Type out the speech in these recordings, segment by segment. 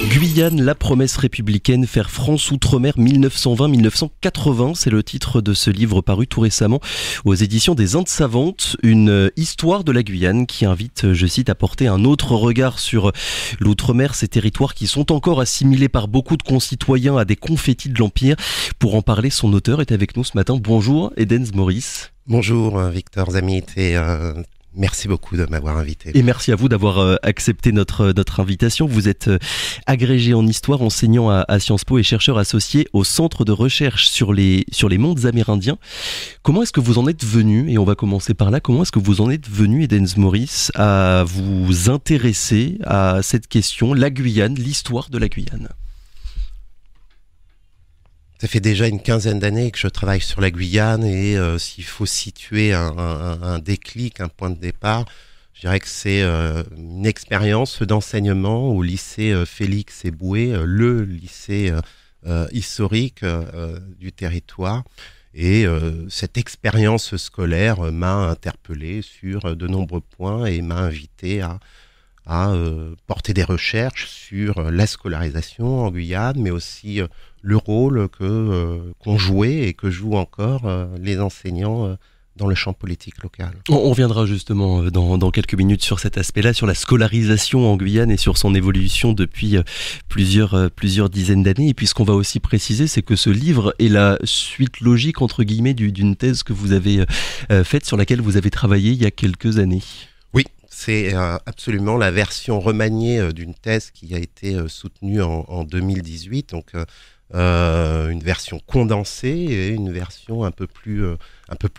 Guyane, la promesse républicaine, faire France Outre-mer 1920-1980, c'est le titre de ce livre paru tout récemment aux éditions des Indes Savantes, une histoire de la Guyane qui invite, je cite, à porter un autre regard sur l'Outre-mer, ces territoires qui sont encore assimilés par beaucoup de concitoyens à des confettis de l'Empire. Pour en parler, son auteur est avec nous ce matin. Bonjour, Edens Maurice. Bonjour Victor Zamit et merci beaucoup de m'avoir invité. Et merci à vous d'avoir accepté notre invitation. Vous êtes agrégé en histoire, enseignant à Sciences Po et chercheur associé au Centre de recherche sur les mondes amérindiens. Comment est-ce que vous en êtes venu, et on va commencer par là, comment est-ce que vous en êtes venu, Edens Maurice, à vous intéresser à cette question, la Guyane, l'histoire de la Guyane ? Ça fait déjà une quinzaine d'années que je travaille sur la Guyane et s'il faut situer un déclic, un point de départ, je dirais que c'est une expérience d'enseignement au lycée Félix Éboué, le lycée historique du territoire. Et cette expérience scolaire m'a interpellé sur de nombreux points et m'a invité à porter des recherches sur la scolarisation en Guyane, mais aussi le rôle qu'ont joué et que jouent encore les enseignants dans le champ politique local. On reviendra justement dans quelques minutes sur cet aspect-là, sur la scolarisation en Guyane et sur son évolution depuis plusieurs dizaines d'années. Et puis ce qu'on va aussi préciser, c'est que ce livre est la suite logique, entre guillemets, d'une thèse que vous avez faite, sur laquelle vous avez travaillé il y a quelques années. Oui, c'est absolument la version remaniée d'une thèse qui a été soutenue en 2018, donc une version condensée et une version un peu plus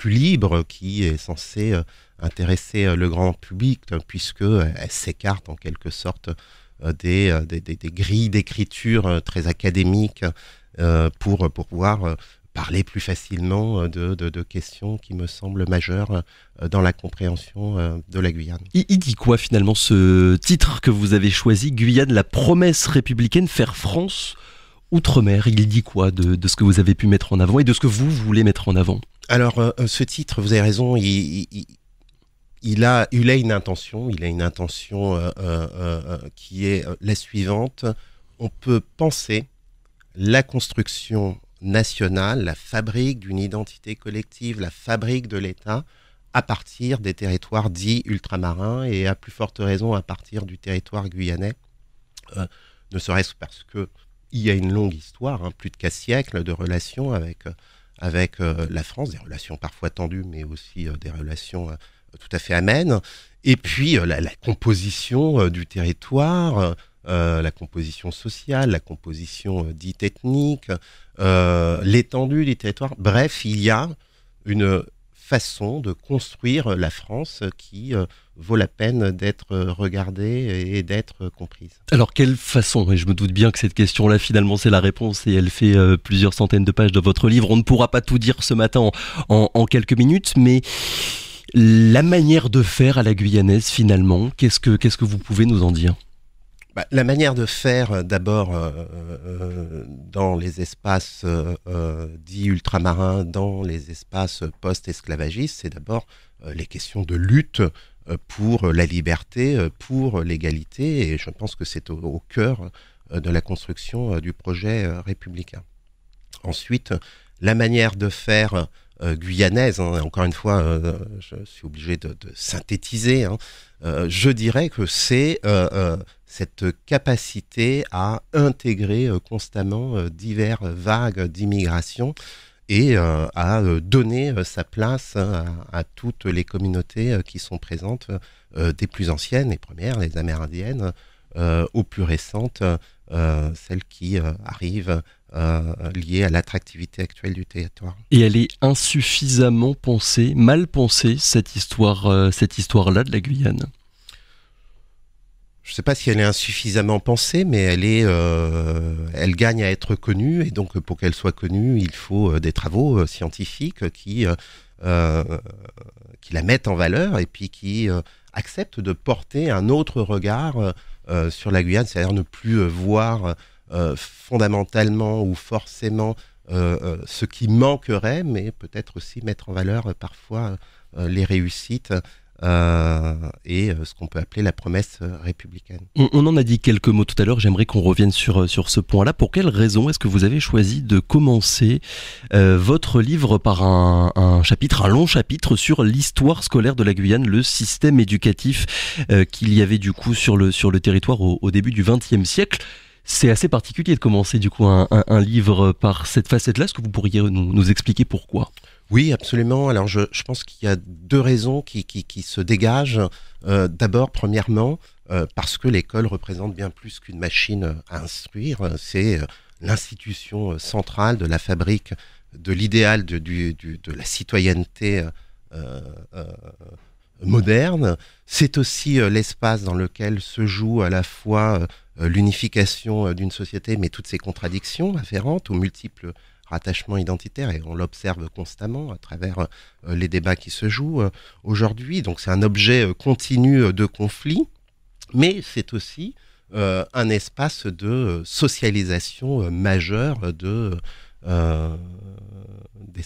libre qui est censée intéresser le grand public, puisque elle s'écarte en quelque sorte des grilles d'écriture très académiques pour pouvoir parler plus facilement de questions qui me semblent majeures dans la compréhension de la Guyane. Il dit quoi finalement ce titre que vous avez choisi, Guyane, la promesse républicaine, faire France Outre-mer? Il dit quoi de ce que vous avez pu mettre en avant et de ce que vous voulez mettre en avant? Alors ce titre, vous avez raison, il a une intention, qui est la suivante. On peut penser la construction nationale, la fabrique d'une identité collective, la fabrique de l'État, à partir des territoires dits ultramarins et à plus forte raison à partir du territoire guyanais, ne serait-ce parce que il y a une longue histoire, plus de 4 siècles de relations avec la France, des relations parfois tendues, mais aussi des relations tout à fait amènes. Et puis la composition du territoire, la composition sociale, la composition dite ethnique, l'étendue du territoire. Bref, il y a une façon de construire la France qui vaut la peine d'être regardée et d'être comprise. Alors quelle façon? Et je me doute bien que cette question-là, finalement, c'est la réponse et elle fait plusieurs centaines de pages de votre livre. On ne pourra pas tout dire ce matin en quelques minutes, mais la manière de faire à la guyanaise, finalement, qu'est-ce que vous pouvez nous en dire? La manière de faire, d'abord, dans les espaces dits ultramarins, dans les espaces post-esclavagistes, c'est d'abord les questions de lutte pour la liberté, pour l'égalité, et je pense que c'est au cœur de la construction du projet républicain. Ensuite, la manière de faire guyanaise, encore une fois, je suis obligé de synthétiser, je dirais que c'est cette capacité à intégrer constamment diverses vagues d'immigration et à donner sa place à toutes les communautés qui sont présentes, des plus anciennes, les premières, les amérindiennes, aux plus récentes, celles qui arrivent liées à l'attractivité actuelle du territoire. Et elle est insuffisamment pensée, mal pensée, cette histoire-là de la Guyane? Je ne sais pas si elle est insuffisamment pensée, mais elle gagne à être connue, et donc pour qu'elle soit connue, il faut des travaux scientifiques qui la mettent en valeur et puis qui acceptent de porter un autre regard sur la Guyane, c'est-à-dire ne plus voir fondamentalement ou forcément ce qui manquerait, mais peut-être aussi mettre en valeur parfois les réussites et ce qu'on peut appeler la promesse républicaine. On en a dit quelques mots tout à l'heure, j'aimerais qu'on revienne sur ce point-là. Pour quelle raison est-ce que vous avez choisi de commencer votre livre par un long chapitre sur l'histoire scolaire de la Guyane, le système éducatif qu'il y avait du coup sur le territoire au début du XXe siècle? C'est assez particulier de commencer du coup un livre par cette facette-là. Est-ce que vous pourriez nous expliquer pourquoi ? Oui, absolument. Alors, je pense qu'il y a deux raisons qui se dégagent. D'abord, premièrement, parce que l'école représente bien plus qu'une machine à instruire. C'est l'institution centrale de la fabrique de l'idéal de la citoyenneté moderne. C'est aussi l'espace dans lequel se joue à la fois l'unification d'une société, mais toutes ses contradictions afférentes aux multiples rattachement identitaire, et on l'observe constamment à travers les débats qui se jouent aujourd'hui. Donc c'est un objet continu de conflit, mais c'est aussi un espace de socialisation majeure des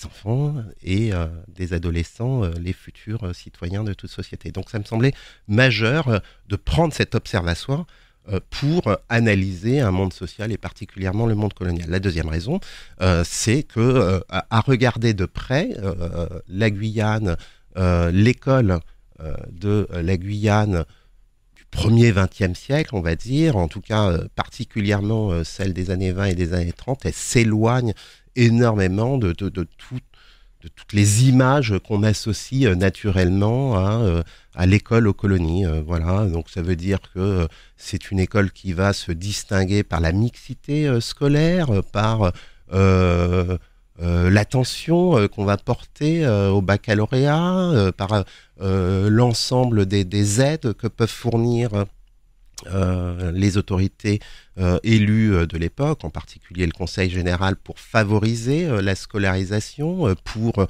enfants et des adolescents, les futurs citoyens de toute société. Donc ça me semblait majeur de prendre cet observatoire pour analyser un monde social et particulièrement le monde colonial. La deuxième raison, c'est que à regarder de près la Guyane, l'école de la Guyane du premier XXe siècle, on va dire, en tout cas particulièrement celle des années 20 et des années 30, elle s'éloigne énormément de toutes les images qu'on associe naturellement à l'école aux colonies. Voilà, donc ça veut dire que c'est une école qui va se distinguer par la mixité scolaire, par l'attention qu'on va porter au baccalauréat, par l'ensemble des aides que peuvent fournir les autorités élues de l'époque, en particulier le Conseil général, pour favoriser la scolarisation, pour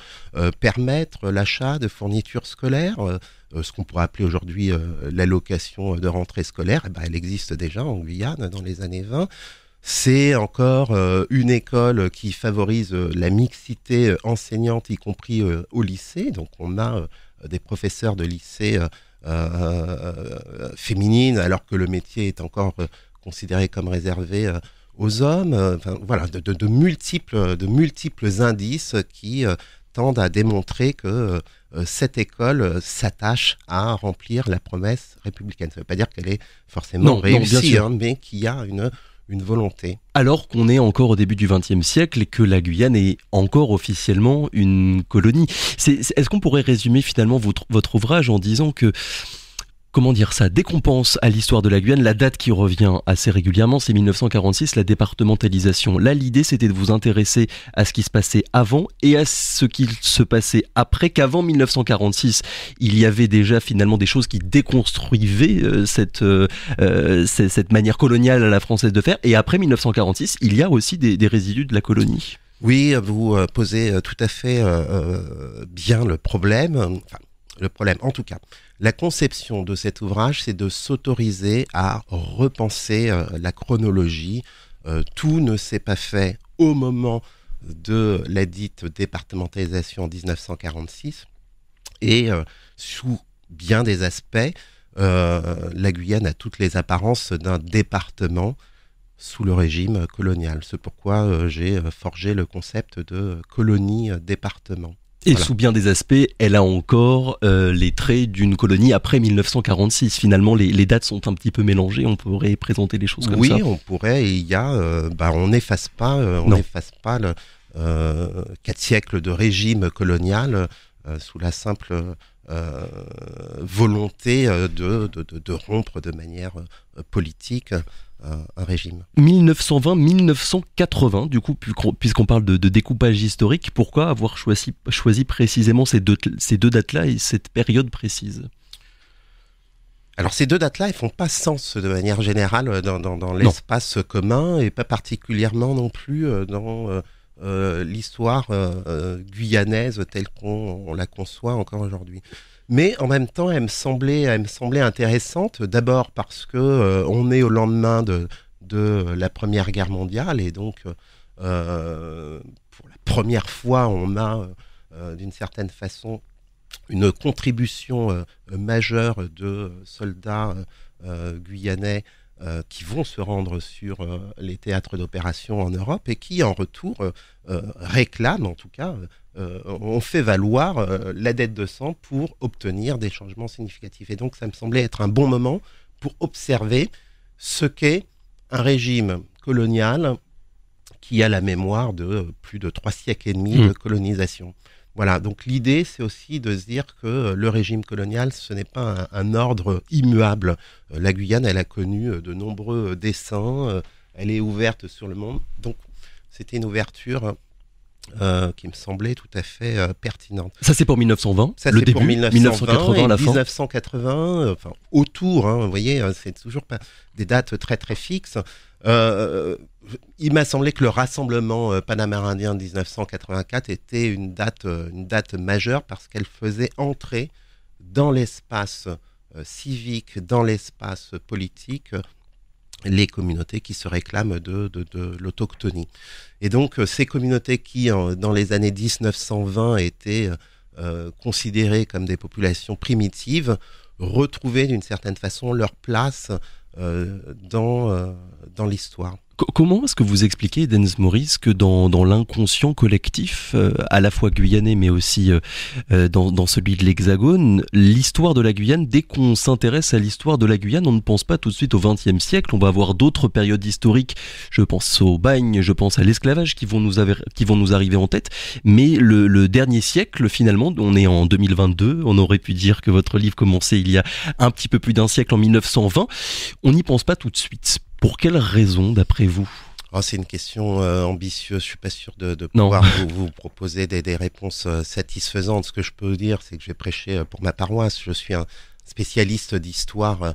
permettre l'achat de fournitures scolaires, ce qu'on pourrait appeler aujourd'hui l'allocation de rentrée scolaire. Eh ben, elle existe déjà en Guyane dans les années 20. C'est encore une école qui favorise la mixité enseignante, y compris au lycée. Donc on a des professeurs de lycée féminine, alors que le métier est encore considéré comme réservé aux hommes. Enfin, voilà, de multiples indices qui tendent à démontrer que cette école s'attache à remplir la promesse républicaine. Ça ne veut pas dire qu'elle est forcément réussie, mais qu'il y a une volonté. Alors qu'on est encore au début du XXe siècle et que la Guyane est encore officiellement une colonie. Est-ce qu'on pourrait résumer finalement votre ouvrage en disant que, comment dire ça, dès qu'on pense à l'histoire de la Guyane, la date qui revient assez régulièrement, c'est 1946, la départementalisation. Là, l'idée, c'était de vous intéresser à ce qui se passait avant et à ce qui se passait après, qu'avant 1946, il y avait déjà finalement des choses qui déconstruisaient cette manière coloniale à la française de faire. Et après 1946, il y a aussi des résidus de la colonie. Oui, vous posez tout à fait bien le problème. Enfin, le problème, en tout cas, la conception de cet ouvrage, c'est de s'autoriser à repenser la chronologie. Tout ne s'est pas fait au moment de la dite départementalisation en 1946. Et sous bien des aspects, la Guyane a toutes les apparences d'un département sous le régime colonial. C'est pourquoi j'ai forgé le concept de colonie-département. Et voilà. Sous bien des aspects, elle a encore les traits d'une colonie après 1946. Finalement, les dates sont un petit peu mélangées. On pourrait présenter les choses comme ça. Oui, on pourrait. Et il y a, on n'efface pas, le 4 siècles de régime colonial sous la simple volonté de rompre de manière politique un régime. 1920-1980, du coup, puisqu'on parle de découpage historique, pourquoi avoir choisi précisément ces deux dates-là et cette période précise ? Alors ces deux dates-là, elles font pas sens de manière générale dans l'espace commun et pas particulièrement non plus dans l'histoire guyanaise telle qu'on la conçoit encore aujourd'hui. Mais en même temps, elle me semblait intéressante, d'abord parce que on est au lendemain de la Première Guerre mondiale et donc pour la première fois, on a d'une certaine façon une contribution majeure de soldats guyanais qui vont se rendre sur les théâtres d'opération en Europe et qui, en retour, réclament, en tout cas, ont fait valoir la dette de sang pour obtenir des changements significatifs. Et donc, ça me semblait être un bon moment pour observer ce qu'est un régime colonial qui a la mémoire de plus de 3 siècles et demi de colonisation. Voilà, donc l'idée, c'est aussi de se dire que le régime colonial, ce n'est pas un ordre immuable. La Guyane, elle a connu de nombreux dessins, elle est ouverte sur le monde. Donc, c'était une ouverture qui me semblait tout à fait pertinente. Ça, c'est pour 1920, ça, le c'est début, pour 1980, la fin. 1980, enfin, autour, hein, vous voyez, c'est toujours pas des dates très très fixes. Il m'a semblé que le rassemblement panamérindien de 1984 était une date majeure parce qu'elle faisait entrer dans l'espace civique, dans l'espace politique, les communautés qui se réclament de l'autochtonie. Et donc, ces communautés qui, dans les années 1920, étaient considérées comme des populations primitives, retrouvaient d'une certaine façon leur place dans l'histoire. Comment est-ce que vous expliquez, Edens Maurice, que dans l'inconscient collectif, à la fois guyanais mais aussi dans celui de l'Hexagone, l'histoire de la Guyane, dès qu'on s'intéresse à l'histoire de la Guyane, on ne pense pas tout de suite au XXe siècle, on va avoir d'autres périodes historiques, je pense au bagne, je pense à l'esclavage qui vont nous arriver en tête, mais le dernier siècle, finalement, on est en 2022, on aurait pu dire que votre livre commençait il y a un petit peu plus d'un siècle, en 1920, on n'y pense pas tout de suite. Pour quelles raisons, d'après vous ? C'est une question ambitieuse. Je suis pas sûr de pouvoir vous proposer des réponses satisfaisantes. Ce que je peux vous dire, c'est que j'ai prêché pour ma paroisse. Je suis un spécialiste d'histoire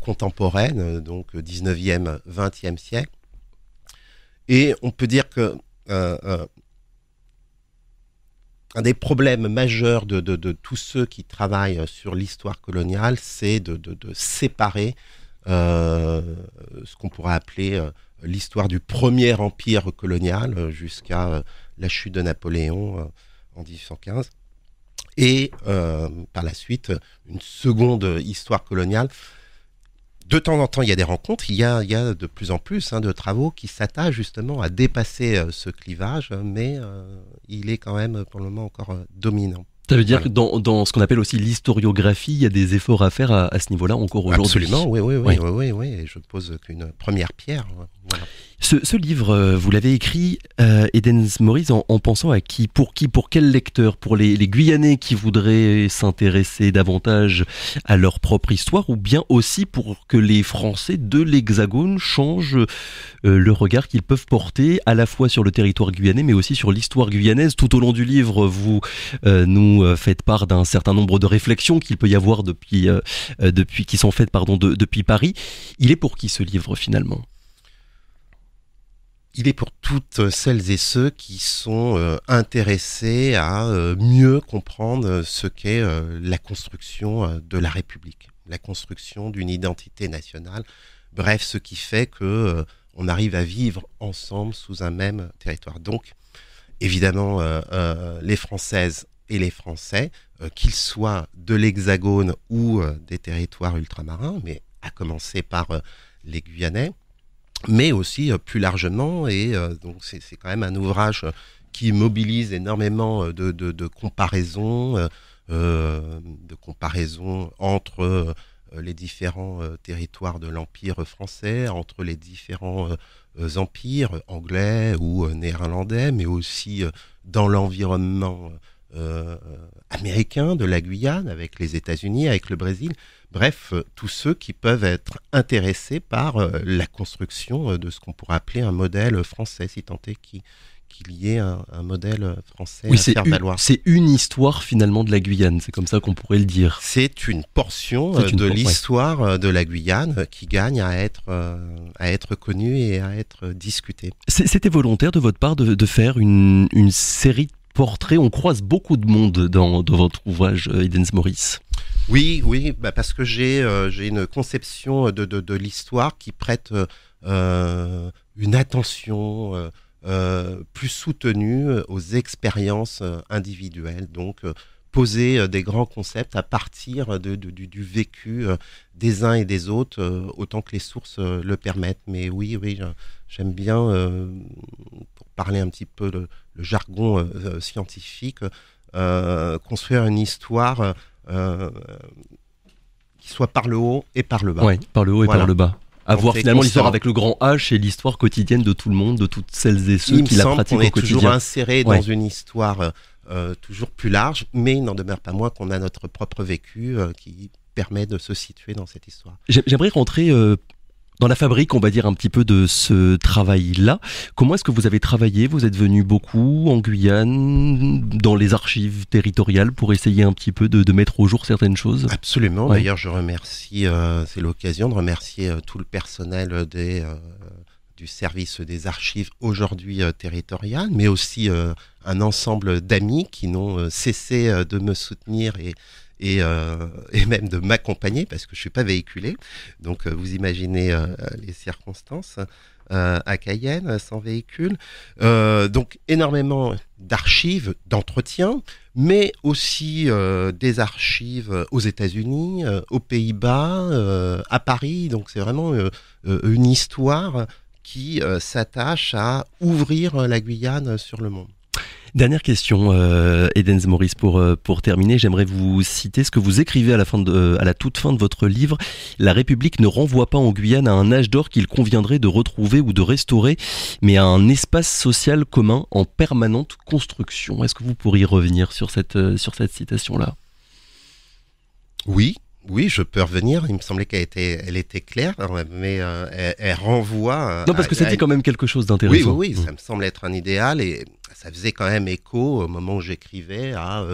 contemporaine, donc 19e, 20e siècle. Et on peut dire que un des problèmes majeurs de tous ceux qui travaillent sur l'histoire coloniale, c'est de séparer ce qu'on pourrait appeler l'histoire du premier empire colonial jusqu'à la chute de Napoléon en 1815 et par la suite une seconde histoire coloniale. De temps en temps, il y a des rencontres, il y a de plus en plus de travaux qui s'attachent justement à dépasser ce clivage, mais il est quand même pour le moment encore dominant. Ça veut dire que dans ce qu'on appelle aussi l'historiographie, il y a des efforts à faire à ce niveau-là encore aujourd'hui. Absolument, oui. Et je pose qu'une première pierre. Voilà. Ce livre, vous l'avez écrit, Edens Maurice, en pensant à qui, pour quel lecteur ? Pour les Guyanais qui voudraient s'intéresser davantage à leur propre histoire, ou bien aussi pour que les Français de l'Hexagone changent le regard qu'ils peuvent porter à la fois sur le territoire guyanais, mais aussi sur l'histoire guyanaise. Tout au long du livre, vous nous faites part d'un certain nombre de réflexions qu'il peut y avoir depuis qui sont faites depuis Paris. Il est pour qui ce livre finalement ? Il est pour toutes celles et ceux qui sont intéressés à mieux comprendre ce qu'est la construction de la République, la construction d'une identité nationale, bref, ce qui fait que on arrive à vivre ensemble sous un même territoire. Donc, évidemment, les Françaises et les Français, qu'ils soient de l'Hexagone ou des territoires ultramarins, mais à commencer par les Guyanais, mais aussi plus largement, et donc c'est quand même un ouvrage qui mobilise énormément de comparaisons, entre les différents territoires de l'Empire français, entre les différents empires anglais ou néerlandais, mais aussi dans l'environnement américain de la Guyane, avec les États-Unis, avec le Brésil. Bref, tous ceux qui peuvent être intéressés par la construction de ce qu'on pourrait appeler un modèle français, si tant est qu'il y ait un modèle français à faire valoir. C'est une histoire finalement de la Guyane, c'est comme ça qu'on pourrait le dire. C'est une portion de l'histoire de la Guyane qui gagne à être connue et à être discutée. C'était volontaire de votre part de faire une série de portraits. On croise beaucoup de monde dans votre ouvrage, Edens Maurice. Oui, parce que j'ai une conception de l'histoire qui prête une attention plus soutenue aux expériences individuelles. Donc, poser des grands concepts à partir du vécu des uns et des autres, autant que les sources le permettent. Mais oui, j'aime bien, pour parler un petit peu le jargon scientifique, construire une histoire qui soit par le haut et par le bas. Oui, par le haut et par le bas. Avoir finalement l'histoire avec le grand H et l'histoire quotidienne de tout le monde, de toutes celles et ceux qui la pratiquent au quotidien. Il me semble qu'on est toujours inséré dans une histoire toujours plus large, mais il n'en demeure pas moins qu'on a notre propre vécu qui permet de se situer dans cette histoire. J'aimerais rentrer dans la fabrique, on va dire, un petit peu de ce travail-là. Comment est-ce que vous avez travaillé ? Vous êtes venu beaucoup en Guyane, dans les archives territoriales, pour essayer un petit peu de mettre au jour certaines choses ? Absolument. Ouais. D'ailleurs, je remercie, c'est l'occasion de remercier tout le personnel du service des archives aujourd'hui territoriales, mais aussi un ensemble d'amis qui n'ont cessé de me soutenir et même de m'accompagner parce que je suis pas véhiculé. Donc vous imaginez les circonstances à Cayenne sans véhicule. Donc énormément d'archives, d'entretien, mais aussi des archives aux États-Unis, aux Pays-Bas, à Paris. Donc c'est vraiment une histoire qui s'attache à ouvrir la Guyane sur le monde. Dernière question, Edens Maurice, pour terminer, j'aimerais vous citer ce que vous écrivez à la toute fin de votre livre. La République ne renvoie pas en Guyane à un âge d'or qu'il conviendrait de retrouver ou de restaurer, mais à un espace social commun en permanente construction. Est-ce que vous pourriez revenir sur cette citation-là ? Oui, je peux revenir. Il me semblait elle était claire, mais elle renvoie... Non, parce que ça dit quand même quelque chose d'intéressant. Oui, ça me semble être un idéal et ça faisait quand même écho au moment où j'écrivais à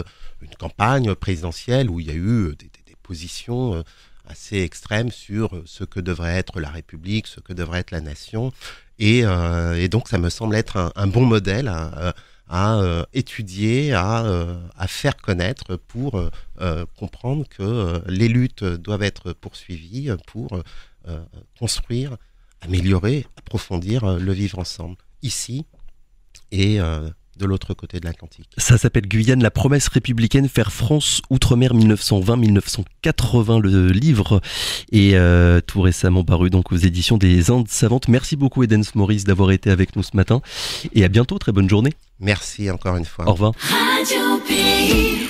une campagne présidentielle où il y a eu des positions assez extrêmes sur ce que devrait être la République, ce que devrait être la nation. Et donc, ça me semble être un bon modèle à étudier, à faire connaître pour comprendre que les luttes doivent être poursuivies pour construire, améliorer, approfondir le vivre ensemble, ici et de l'autre côté de l'Atlantique. Ça s'appelle Guyane, la promesse républicaine, faire France Outre-mer 1920-1980, le livre est tout récemment paru donc aux éditions des Indes Savantes. Merci beaucoup Edens Maurice d'avoir été avec nous ce matin et à bientôt, très bonne journée. Merci encore une fois. Au revoir. Radio Pays.